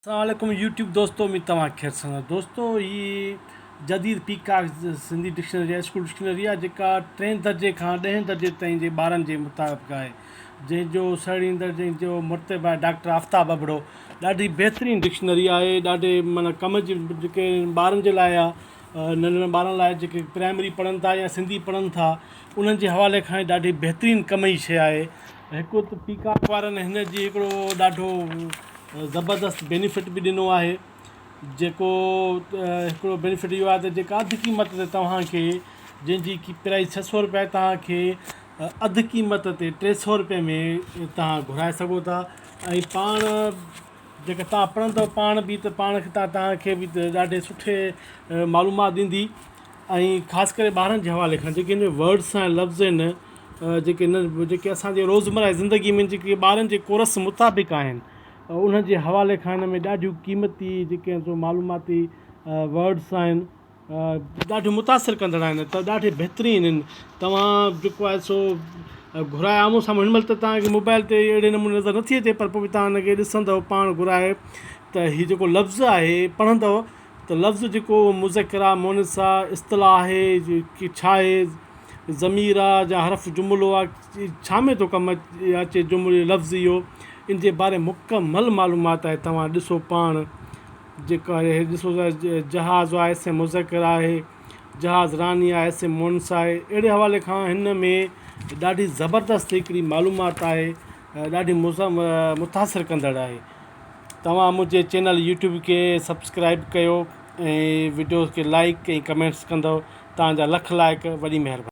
अस्सलामुअलैकुम यूट्यूब दोस्तों, मैं तव्हां ख़ैर सां दोस्तों। ये जदीद पीकाक सिंधी डिक्शनरी आहे, स्कूल डिक्शनरी आहे जेका 3 दर्जे खां 10 दर्जे ताईं जे ॿारनि जे मुताबिक़ आहे, जंहिंजो सड़ींदड़ जंहिंजो मुर्तब आहे डॉक्टर आफ्ताब अबड़ो। ॾाढी बहितरीनु डिक्शनरी आहे, ॾाढे माना कम जी जेके ॿारनि जे लाइ आहे, नंढड़नि ॿारनि लाइ जेके प्राइमरी पढ़नि था या सिंधी पढ़नि था, उन्हनि जे हवाले खां ॾाढी बहितरीनु कम जी शइ आहे। हिकु त पीकाक वारनि हिन जी हिकिड़ो ॾाढो ज़बरदस्त बेनिफिट बि ॾिनो आहे, जेको हिकिड़ो बेनिफिट इहो आहे त जेका अधु क़ीमत ते तव्हांखे, जंहिंजी की प्राइस 600 रुपया, तव्हांखे अधु क़ीमत ते 300 रुपये में तव्हां घुराए सघो था। ऐं पाण जेका तव्हां पढ़ंदव पाण बि, त पाण खे तव्हांखे बि ॾाढे सुठे मालूमात ॾींदी। ऐं ख़ासि करे ॿारनि जे हवाले खां जेके हिन में वर्ड्स ऐं लफ़्ज़ आहिनि, जेके असांजे रोज़मर्रा ज़िंदगी में जेके ॿारनि जे कोर्स मुताबिक़ आहिनि, उन्हनि जे हवाले खां हिन में ॾाढियूं क़ीमती जेके जो मालूमाती वर्ड्स आहिनि, ॾाढियूं मुतासिर कंदड़ आहिनि, त ॾाढे बहितरीनु आहिनि। तव्हां जेको आहे सो घुराए आम्हूं साम्हूं, हिन महिल त तव्हांखे मोबाइल ते अहिड़े नमूने नज़र नथी अचे, पर पोइ तव्हां हिनखे ॾिसंदव पाण घुराए त हीउ जेको लफ़्ज़ आहे पढ़ंदव त लफ़्ज़ जेको मुज़किरा, मोनिसा, इस्तलाह आहे की छा आहे, ज़मीर आहे या हरफ़ जुमिलो आहे, छा में थो कमु अचे जुमिलो लफ़्ज़ इहो, इन जे बारे मुकमल मालूमात आहे। तव्हां ॾिसो पाण जेका आहे, ॾिसो जहाज़ आहे ऐसे मुज़किर आहे, जहाज़ रानी आहे ऐसे मोनिसा आहे। अहिड़े हवाले खां हिन में ॾाढी ज़बरदस्त हिकिड़ी मालूमात आहे, ॾाढी मुतासिर कंदड़ आहे। तव्हां मुंहिंजे चैनल यूट्यूब खे सब्सक्राइब कयो ऐं वीडियो खे लाइक ऐं कमेंट्स कंदव। तव्हांजा लख लाइक, वॾी महिरबानी।